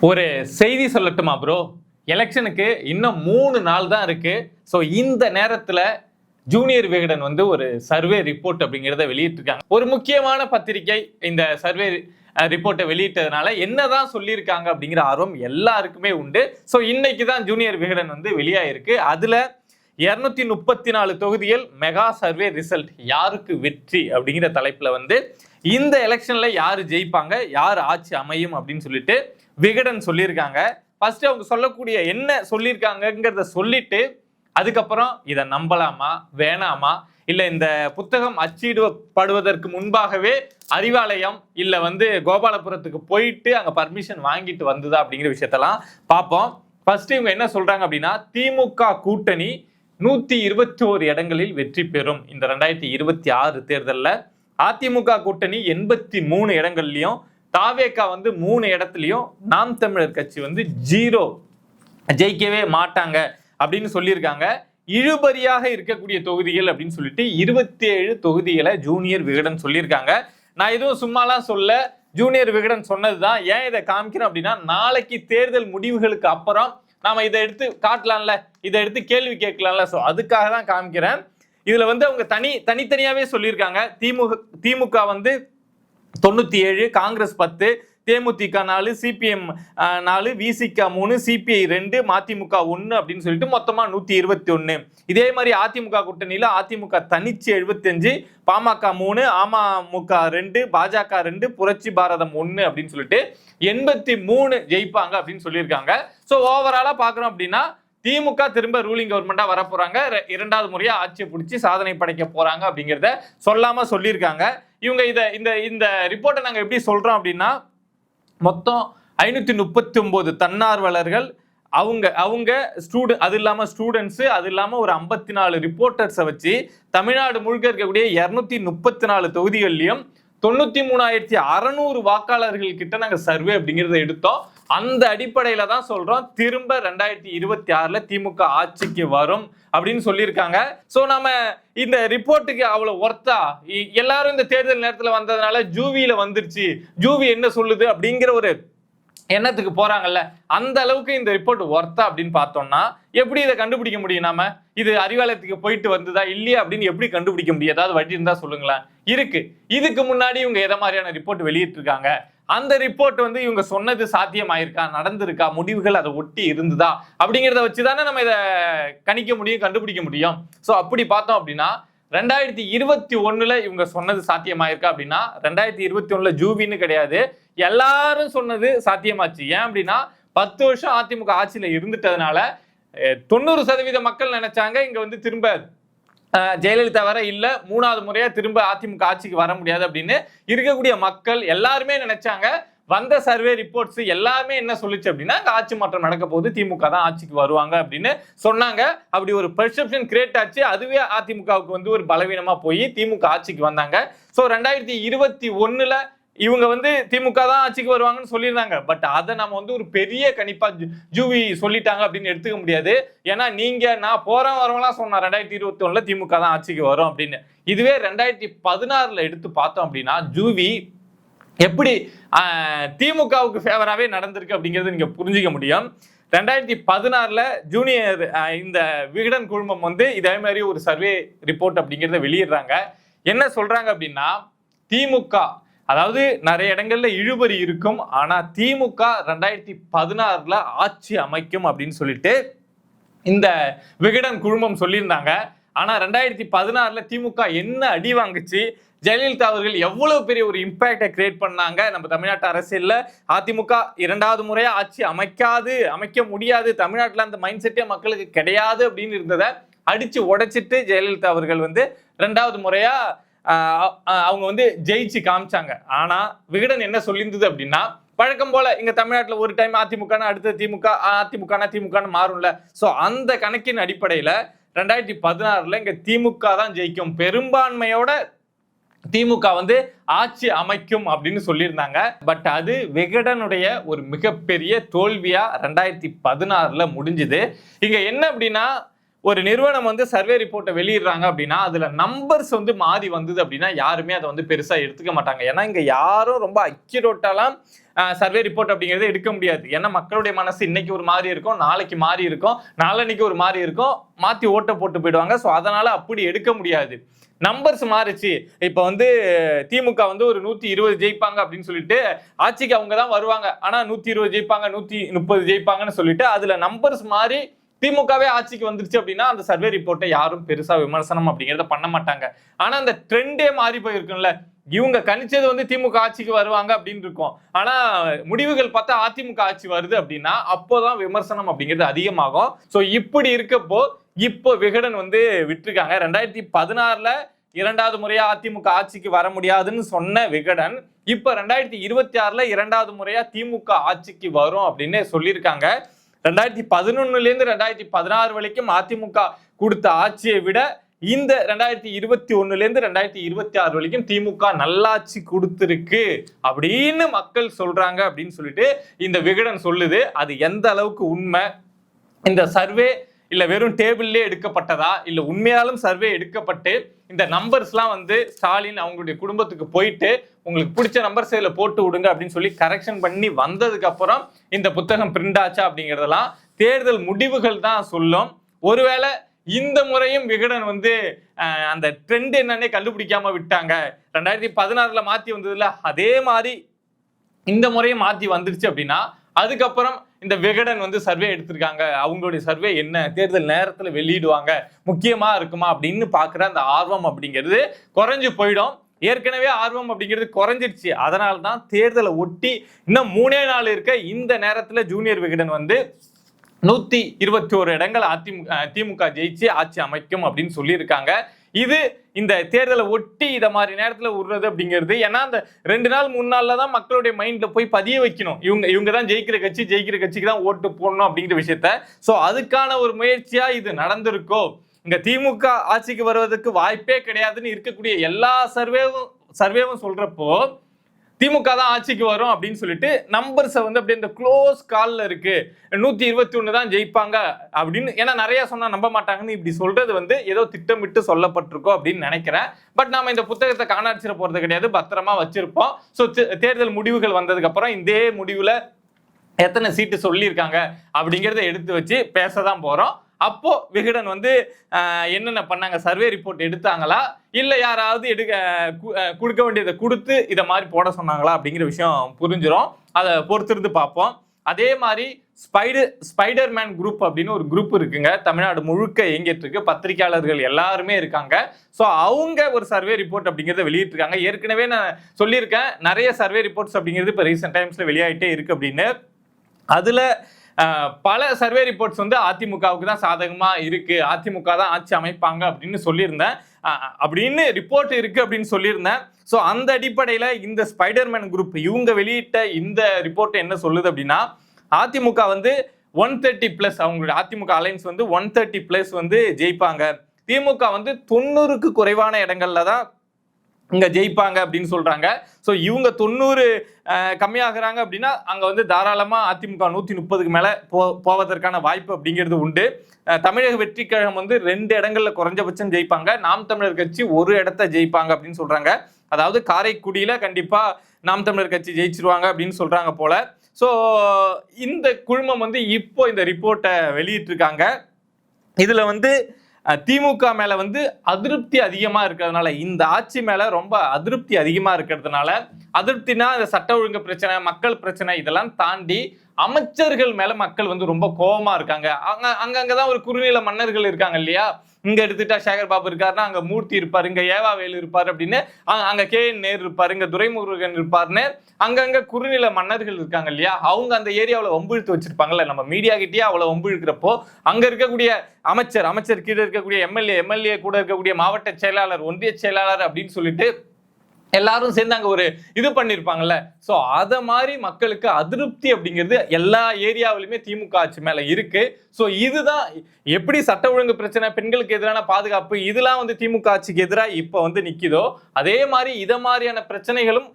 ஒரு செய்தி சொல்லட்டுமா ப்ரோ? எலெக்ஷனுக்கு இன்னும் 3 நாள் தான் இருக்கு. ஸோ இந்த நேரத்துல ஜூனியர் விகடன் வந்து ஒரு சர்வே ரிப்போர்ட் அப்படிங்கிறத வெளியிட்டிருக்காங்க. ஒரு முக்கியமான பத்திரிகை இந்த சர்வே ரிப்போர்ட்டை வெளியிட்டதுனால என்னதான் சொல்லியிருக்காங்க அப்படிங்கிற ஆர்வம் எல்லாருக்குமே உண்டு. ஸோ இன்னைக்கு தான் ஜூனியர் விகடன் வந்து வெளியாயிருக்கு. அதுல 234 தொகுதிகள் மெகா சர்வே ரிசல்ட் யாருக்கு வெற்றி அப்படிங்கிற தலைப்புல வந்து இந்த எலெக்ஷன்ல யாரு ஜெயிப்பாங்க, யார் ஆட்சி அமையும் அப்படின்னு சொல்லிட்டு விகடன் சொல்லியிருக்காங்க. ஃபர்ஸ்ட் அவங்க சொல்லக்கூடிய என்ன சொல்லியிருக்காங்கிறத சொல்லிட்டு அதுக்கப்புறம் இதை நம்பலாமா வேணாமா, இல்ல இந்த புத்தகம் அச்சிடப்படுவதற்கு முன்பாகவே அறிவாலயம் இல்ல வந்து கோபாலபுரத்துக்கு போயிட்டு அங்க பர்மிஷன் வாங்கிட்டு வந்ததா அப்படிங்கிற விஷயத்தெல்லாம் பார்ப்போம். ஃபர்ஸ்ட் இவங்க என்ன சொல்றாங்க அப்படின்னா, திமுக கூட்டணி 121 இடங்களில் வெற்றி பெறும் இந்த 2026 தேர்தலில். அதிமுக கூட்டணி 83 இடங்கள்லயும், தாவேகா வந்து 3 இடத்துலயும், நாம் தமிழர் கட்சி வந்து 0 ஜெயிக்கவே மாட்டாங்க அப்படின்னு சொல்லியிருக்காங்க. இழுபறியாக இருக்கக்கூடிய தொகுதிகள் அப்படின்னு சொல்லிட்டு 27 தொகுதிகளை ஜூனியர் விகடன் சொல்லியிருக்காங்க. நான் எதுவும் சும்மாலாம் சொல்ல, ஜூனியர் விகடன் சொன்னதுதான். ஏன் இதை காமிக்கிறேன் அப்படின்னா, நாளைக்கு தேர்தல் முடிவுகளுக்கு அப்புறம் நாம இதை எடுத்து காட்டலாம்ல, இதை எடுத்து கேள்வி கேட்கலாம்ல. ஸோ அதுக்காக தான் காமிக்கிறேன். இதுல வந்து அவங்க தனித்தனியாவே சொல்லியிருக்காங்க. திமுக வந்து 97, காங்கிரஸ் 10, தேமுதிக 4, சிபிஎம் 4, விசிக 3, சிபிஐ 2, மதிமுக 1 அப்படின்னு சொல்லிட்டு மொத்தமா 121. இதே மாதிரி அதிமுக கூட்டணியில அதிமுக தனிச்சு 75, பாமக 3, அமமுக 2, பாஜக 2, புரட்சி பாரதம் 1 அப்படின்னு சொல்லிட்டு 83 ஜெயிப்பாங்க அப்படின்னு சொல்லியிருக்காங்க. ஸோ ஓவராலா பாக்குறோம் அப்படின்னா திமுக திரும்ப ரூலிங் கவர்மெண்டா வர போறாங்க, 2வது முறையா ஆட்சியை பிடிச்சி சாதனை படைக்க போறாங்க அப்படிங்கிறத சொல்லாம சொல்லியிருக்காங்க. இவங்க இந்த ரிப்போர்ட்டை நாங்க எப்படி சொல்றோம் அப்படின்னா, மொத்தம் 539 தன்னார்வலர்கள், அவங்க அது இல்லாம ஸ்டூடெண்ட்ஸ், அது இல்லாம ஒரு 54 ரிப்போர்ட்டர்ஸை வச்சு தமிழ்நாடு முழுக்க இருக்கக்கூடிய 234 தொகுதிகள்லயும் 93,600 வாக்காளர்கள் கிட்ட நாங்க சர்வே அப்படிங்கிறத எடுத்தோம். அந்த அடிப்படையில தான் சொல்றோம் திரும்ப 2026ல திமுக ஆட்சிக்கு வரும் அப்படின்னு சொல்லியிருக்காங்க. சோ நம்ம இந்த ரிப்போர்ட்டுக்கு அவ்வளவு ஒர்த்தா, எல்லாரும் இந்த தேர்தல் நேரத்துல வந்ததுனால ஜூவியில வந்துருச்சு, ஜூவி என்ன சொல்லுது அப்படிங்கிற ஒரு எண்ணத்துக்கு போறாங்கல்ல, அந்த அளவுக்கு இந்த ரிப்போர்ட் ஒர்த்தா அப்படின்னு பார்த்தோம்னா எப்படி இதை கண்டுபிடிக்க முடியும்? நாம இது அறிவாலயத்துக்கு போயிட்டு வந்ததா இல்லையா அப்படின்னு எப்படி கண்டுபிடிக்க முடியும்? ஏதாவது வழி இருந்தா சொல்லுங்களேன். இருக்கு. இதுக்கு முன்னாடி இவங்க எதை மாதிரியான ரிப்போர்ட் வெளியிட்டு இருக்காங்க, அந்த ரிப்போர்ட் வந்து இவங்க சொன்னது சாத்தியமாயிருக்கா, நடந்திருக்கா, முடிவுகள் அதை ஒட்டி இருந்ததா அப்படிங்கிறத வச்சுதானே நம்ம இதை கணிக்க முடியும், கண்டுபிடிக்க முடியும். ஸோ அப்படி பார்த்தோம் அப்படின்னா 2021ல இவங்க சொன்னது சாத்தியமாயிருக்கா அப்படின்னா, 2021ல ஜூவின்னு கிடையாது, எல்லாரும் சொன்னது சாத்தியமாச்சு. ஏன் அப்படின்னா 10 வருஷம் அதிமுக ஆட்சியில இருந்துட்டதுனால 90% மக்கள் நினைச்சாங்க இங்க வந்து திரும்ப ஜெயலலிதா வர இல்ல 3வது முறையா திரும்ப அதிமுக ஆட்சிக்கு வர முடியாது அப்படின்னு இருக்கக்கூடிய மக்கள் எல்லாருமே நினைச்சாங்க. வந்த சர்வே ரிப்போர்ட்ஸ் எல்லாமே என்ன சொல்லுச்சு அப்படின்னா, ஆட்சி மாற்றம் நடக்க போகுது, திமுக தான் ஆட்சிக்கு வருவாங்க அப்படின்னு சொன்னாங்க. அப்படி ஒரு பெர்செப்ஷன் கிரியேட் ஆச்சு. அதுவே அதிமுகவுக்கு வந்து ஒரு பலவீனமா போய் திமுக ஆட்சிக்கு வந்தாங்க. ஸோ 2021ல இவங்க வந்து திமுக தான் ஆட்சிக்கு வருவாங்கன்னு சொல்லியிருந்தாங்க. பட் அதை நம்ம வந்து ஒரு பெரிய கணிப்பா ஜூவி சொல்லிட்டாங்க அப்படின்னு எடுத்துக்க முடியாது. ஏன்னா நான் போறேன் வரவங்களாம் சொன்னா 2021ல திமுக தான் ஆட்சிக்கு வரும் அப்படின்னு. இதுவே 2016ல எடுத்து பார்த்தோம் அப்படின்னா ஜூவி எப்படி திமுகவுக்கு ஃபேவராகவே நடந்திருக்கு அப்படிங்கிறது நீங்க புரிஞ்சிக்க முடியும். 2016ல ஜூனியர் இந்த விகடன் குழுமம் வந்து இதே மாதிரி ஒரு சர்வே ரிப்போர்ட் அப்படிங்கிறத வெளியிடுறாங்க. என்ன சொல்றாங்க அப்படின்னா, திமுக அதாவது நிறைய இடங்கள்ல இழுபறி இருக்கும், ஆனா திமுக 2016ல ஆட்சி அமைக்கும் அப்படின்னு சொல்லிட்டு இந்த விகடன் குழுமம் சொல்லியிருந்தாங்க. ஆனா 2016ல திமுக என்ன அடி வாங்குச்சு, ஜெயலலிதா அவர்கள் எவ்வளவு பெரிய ஒரு இம்பாக்டை கிரியேட் பண்ணாங்க நம்ம தமிழ்நாட்டு அரசியல்ல. அதிமுக 2வது முறையா ஆட்சி அமைக்க முடியாது, தமிழ்நாட்டில் அந்த மைண்ட் செட்டே மக்களுக்கு கிடையாது அப்படின்னு இருந்ததை அடிச்சு உடைச்சிட்டு ஜெயலலிதா அவர்கள் வந்து 2வது முறையா அவங்க வந்து ஜெயிச்சு காமிச்சாங்க. ஆனா விகடன் என்ன சொல்லியிருந்தது அப்படின்னா, வழக்கம் போல இங்க தமிழ்நாட்டில் ஒரு டைம் அதிமுக அடுத்த திமுக மாறும்ல. சோ அந்த கணக்கின் அடிப்படையில 2016ல இங்க திமுக தான் ஜெயிக்கும், பெரும்பான்மையோட திமுக வந்து ஆட்சி அமைக்கும் அப்படின்னு சொல்லியிருந்தாங்க. பட் அது விகடனுடைய ஒரு மிகப்பெரிய தோல்வியா 2016ல முடிஞ்சுது. இங்க என்ன அப்படின்னா, ஒரு நிறுவனம் வந்து சர்வே ரிப்போர்ட்டை வெளியிடுறாங்க அப்படின்னா அதுல நம்பர்ஸ் வந்து மாறி வந்தது அப்படின்னா யாருமே அதை வந்து பெருசா எடுத்துக்க மாட்டாங்க. ஏன்னா இங்க யாரும் ரொம்ப அக்யூரேட்டாலாம் சர்வே ரிப்போர்ட் அப்படிங்கிறத எடுக்க முடியாது. ஏன்னா மக்களுடைய மனசு இன்னைக்கு ஒரு மாதிரி இருக்கும், நாளைக்கு மாறி இருக்கும், நாளன்னைக்கு ஒரு மாதிரி இருக்கும், மாத்தி ஓட்ட போட்டு போயிடுவாங்க. ஸோ அதனால அப்படி எடுக்க முடியாது. நம்பர்ஸ் மாறிச்சு. இப்ப வந்து திமுக வந்து ஒரு 120 ஜெயிப்பாங்க அப்படின்னு சொல்லிட்டு ஆட்சிக்கு அவங்க தான் வருவாங்க, ஆனா 120 ஜெயிப்பாங்க 130 ஜெயிப்பாங்கன்னு சொல்லிட்டு அதுல நம்பர்ஸ் மாறி திமுகவே ஆட்சிக்கு வந்துருச்சு அப்படின்னா அந்த சர்வே ரிப்போர்ட்டை யாரும் பெருசா விமர்சனம் அப்படிங்கிறத பண்ண மாட்டாங்க. ஆனா அந்த ட்ரெண்டே மாறி போயிருக்கும்ல, இவங்க கணிச்சது வந்து திமுக ஆட்சிக்கு வருவாங்க அப்படின்னு இருக்கும், ஆனா முடிவுகள் பார்த்தா அதிமுக ஆட்சி வருது அப்படின்னா அப்போதான் விமர்சனம் அப்படிங்கிறது அதிகமாகும். சோ இப்படி இருக்கப்போ இப்போ விகடன் வந்து விட்டுருக்காங்க. 2016ல இரண்டாவது முறையா அதிமுக ஆட்சிக்கு வர முடியாதுன்னு சொன்ன விகடன் இப்ப 2026ல இரண்டாவது முறையா திமுக ஆட்சிக்கு வரும் அப்படின்னு சொல்லியிருக்காங்க. 2011ல இருந்து 2016 வரைக்கும் அதிமுக கொடுத்த ஆட்சியை விட இந்த 2021ல இருந்து 2026 வரைக்கும் திமுக நல்லாட்சி கொடுத்திருக்கு அப்படின்னு மக்கள் சொல்றாங்க அப்படின்னு சொல்லிட்டு இந்த விகடன் சொல்லுது. அது எந்த அளவுக்கு உண்மை, இந்த சர்வே இல்ல வெறும் டேபிள்லயே எடுக்கப்பட்டதா இல்ல உண்மையாலும் சர்வே எடுக்கப்பட்டு இந்த நம்பர்ஸ்லாம் வந்து ஸ்டாலின் அவங்களுடைய குடும்பத்துக்கு போயிட்டு உங்களுக்கு பிடிச்ச நம்பர்ஸ் இதுல போட்டு விடுங்க அப்படின்னு சொல்லி கரெக்ஷன் பண்ணி வந்ததுக்கு அப்புறம் இந்த புத்தகம் பிரிண்ட் ஆச்சா அப்படிங்கறதெல்லாம் தேர்தல் முடிவுகள் தான் சொல்லும். ஒருவேளை இந்த முறையும் விகடன் வந்து அந்த ட்ரெண்ட் என்னன்னே கண்டுபிடிக்காம விட்டாங்க, 2016ல மாத்தி வந்ததுல அதே மாதிரி இந்த முறையும் மாத்தி வந்துருச்சு அப்படின்னா அதுக்கப்புறம் இந்த விகடன் வந்து சர்வே எடுத்திருக்காங்க, அவங்களுடைய சர்வே என்ன தேர்தல் நேரத்துல வெளியிடுவாங்க, முக்கியமா இருக்குமா அப்படின்னு பாக்குற அந்த ஆர்வம் அப்படிங்கிறது குறைஞ்சு போயிடும். ஏற்கனவே ஆர்வம் அப்படிங்கிறது குறைஞ்சிருச்சு. அதனால்தான் தேர்தலை ஒட்டி இன்னும் 3 நாள் இருக்க இந்த நேரத்துல ஜூனியர் விகடன் வந்து 121 இடங்கள் திமுக ஜெயிச்சு ஆட்சி அமைக்கும் அப்படின்னு சொல்லியிருக்காங்க. இது இந்த தேர்தலை ஒட்டி இத மாதிரி நேரத்துல உருறது அப்படிங்கிறது, ஏன்னா அந்த 2 நாள் 3 நாள்ல தான் மக்களுடைய மைண்ட்ல போய் பதிய வைக்கணும், இவங்க தான் ஜெயிக்கிற கட்சிக்கு தான் ஓட்டு போடணும் அப்படிங்கிற விஷயத்த. சோ அதுக்கான ஒரு முயற்சியா இது நடந்திருக்கோ, இங்க திமுக ஆட்சிக்கு வருவதற்கு வாய்ப்பே கிடையாதுன்னு இருக்கக்கூடிய எல்லா சர்வேவும் சொல்றப்போ திமுக தான் ஆட்சிக்கு வரும் அப்படின்னு சொல்லிட்டு நம்பர்ஸை வந்து அப்படியே இந்த க்ளோஸ் கால்ல இருக்கு 121 தான் ஜெயிப்பாங்க அப்படின்னு, ஏன்னா நிறைய சொன்னா நம்ப மாட்டாங்கன்னு இப்படி சொல்றது வந்து ஏதோ திட்டமிட்டு சொல்லப்பட்டிருக்கோம் அப்படின்னு நினைக்கிறேன். பட் நாம இந்த புத்தகத்தை காணாச்சிட போறது கிடையாது, பத்திரமா வச்சிருப்போம். ஸோ தேர்தல் முடிவுகள் வந்ததுக்கு அப்புறம் இதே முடிவுல எத்தனை சீட்டு சொல்லியிருக்காங்க அப்படிங்கிறத எடுத்து வச்சு பேசதான் போறோம். அப்போ விகடன் வந்து என்னென்ன பண்ணாங்க, சர்வே ரிப்போர்ட் எடுத்தாங்களா இல்ல யாராவது கொடுக்க வேண்டியதை கொடுத்து இதை மாதிரி போட சொன்னாங்களா அப்படிங்கிற விஷயம் புரிஞ்சிடும். அதை பொறுத்திருந்து பார்ப்போம். அதே மாதிரி ஸ்பைடர்மேன் குரூப் அப்படின்னு ஒரு குரூப் இருக்குங்க, தமிழ்நாடு முழுக்க இயங்கிட்டு இருக்கு, பத்திரிகையாளர்கள் எல்லாருமே இருக்காங்க. ஸோ அவங்க ஒரு சர்வே ரிப்போர்ட் அப்படிங்கிறத வெளியிட்டிருக்காங்க. ஏற்கனவே நான் சொல்லியிருக்கேன் நிறைய சர்வே ரிப்போர்ட்ஸ் அப்படிங்கிறது இப்போ ரீசெண்ட் டைம்ஸ்ல வெளியாயிட்டே இருக்கு அப்படின்னு. அதுல பல சர்வே ரிப்போர்ட்ஸ் வந்து அதிமுகவுக்கு தான் சாதகமா இருக்கு, அதிமுக தான் ஆட்சி அமைப்பாங்க அப்படின்னு சொல்லியிருந்தேன், அப்படின்னு ரிப்போர்ட் இருக்கு அப்படின்னு சொல்லியிருந்தேன். ஸோ அந்த அடிப்படையில இந்த ஸ்பைடர்மேன் குரூப் இவங்க வெளியிட்ட இந்த ரிப்போர்ட் என்ன சொல்லுது அப்படின்னா, அதிமுக வந்து 130+, அவங்களுடைய அதிமுக அலைன்ஸ் வந்து 130+ வந்து ஜெயிப்பாங்க, திமுக வந்து 90க்கு குறைவான இடங்கள்ல தான் இங்க ஜெயிப்பாங்க அப்படின்னு சொல்றாங்க. ஸோ இவங்க 90 கம்மியாகிறாங்க அப்படின்னா அங்க வந்து தாராளமா அதிமுக 130க்கு மேல போவதற்கான வாய்ப்பு அப்படிங்கிறது உண்டு. தமிழக வெற்றி கழகம் வந்து 2 இடங்கள்ல குறைஞ்சபட்சம் ஜெயிப்பாங்க, நாம் தமிழர் கட்சி 1 இடத்தை ஜெயிப்பாங்க அப்படின்னு சொல்றாங்க. அதாவது காரைக்குடியில கண்டிப்பா நாம் தமிழர் கட்சி ஜெயிச்சிருவாங்க அப்படின்னு சொல்றாங்க போல. ஸோ இந்த குழுமம் வந்து இப்போ இந்த ரிப்போர்ட்டை வெளியிட்டிருக்காங்க. இதுல வந்து திமுக மேல வந்து அதிருப்தி அதிகமா இருக்கிறதுனால, இந்த ஆட்சி மேல ரொம்ப அதிருப்தி அதிகமா இருக்கிறதுனால, அதிருப்தினா இந்த சட்ட ஒழுங்கு பிரச்சனை, மக்கள் பிரச்சனை இதெல்லாம் தாண்டி அமைச்சர்கள் மேல மக்கள் வந்து ரொம்ப கோபமா இருக்காங்க. அங்கதான் ஒரு குறுநில மன்னர்கள் இருக்காங்க இல்லையா, இங்க எடுத்துட்டா சேகர் பாபு இருக்காருன்னா அங்க மூர்த்தி இருப்பாரு, இங்க ஏவாவேலு இருப்பாரு அப்படின்னு, அங்க KN நேரு இருப்பாரு, இங்க துரைமுருகன் இருப்பாருன்னு அங்கங்க குறுநில மன்னர்கள் இருக்காங்க இல்லையா, அவங்க அந்த ஏரியாவில் வம்பிழுத்து வச்சிருப்பாங்கல்ல. நம்ம மீடியா கிட்டே அவ்வளவு வம்பிழுக்கிறப்போ அங்க இருக்கக்கூடிய அமைச்சர் கீழே இருக்கக்கூடிய எம்எல்ஏ கூட இருக்கக்கூடிய மாவட்ட செயலாளர், ஒன்றிய செயலாளர் அப்படின்னு சொல்லிட்டு எல்லாரும் சேர்ந்து அங்க ஒரு இது பண்ணிருப்பாங்கல்ல. சோ அத மாதிரி மக்களுக்கு அதிருப்தி அப்படிங்கிறது எல்லா ஏரியாவிலுமே திமுக ஆட்சி மேல இருக்கு. சோ இதுதான் எப்படி சட்ட ஒழுங்கு பிரச்சனை, பெண்களுக்கு எதிரான பாதுகாப்பு இதெல்லாம் வந்து திமுக ஆட்சிக்கு எதிராக இப்ப வந்து நிக்குதோ, அதே மாதிரி இத மாதிரியான பிரச்சனைகளும்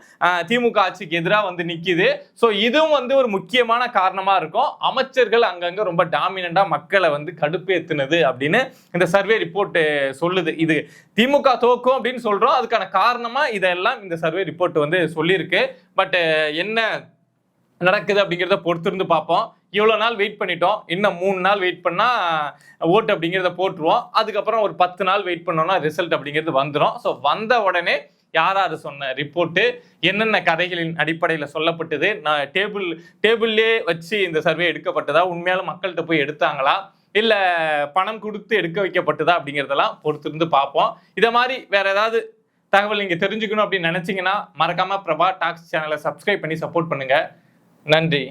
திமுக ஆட்சிக்கு எதிராக வந்து நிக்குது. சோ இதுவும் வந்து ஒரு முக்கியமான காரணமா இருக்கும். அமைச்சர்கள் அங்கங்க ரொம்ப டாமினண்டா மக்களை வந்து கடுப்பேத்துனது அப்படின்னு இந்த சர்வே ரிப்போர்ட் சொல்லுது. இது திமுக தோக்கும் அப்படின்னு சொல்றோம். அதுக்கான காரணமா இதெல்லாம் இந்த சர்வே ரிப்போர்ட் வந்து சொல்லியிருக்கு. பட் என்ன நடக்குது அப்படிங்கிறத பொறுத்திருந்து பார்ப்போம். இவ்வளவு நாள் வெயிட் பண்ணிட்டோம். இன்னும் 3 நாள் வெயிட் பண்ணா ஓட்டு அப்படிங்கிறத போட்டுருவோம். அதுக்கப்புறம் ஒரு 10 நாள் வெயிட் பண்ணோம்னா ரிசல்ட் அப்படிங்கிறது வந்துடும். ஸோ வந்த உடனே யார் சொன்ன ரிப்போர்ட்டு, என்னென்ன கதைகளின் அடிப்படையில் சொல்லப்பட்டது, நான் டேபிள்லே வச்சு இந்த சர்வே எடுக்கப்பட்டதா, உண்மையாலும் மக்கள்கிட்ட போய் எடுத்தாங்களா, இல்ல பணம் கொடுத்து எடுக்க வைக்கப்பட்டதா அப்படிங்கிறதெல்லாம் பொறுத்திருந்து பார்ப்போம். இதை மாதிரி வேற ஏதாவது தகவல் நீங்க தெரிஞ்சுக்கணும் அப்படின்னு நினைச்சீங்கன்னா மறக்காம பிரபா டாக்ஸ் சேனலை சப்ஸ்கிரைப் பண்ணி சப்போர்ட் பண்ணுங்க. நன்றி.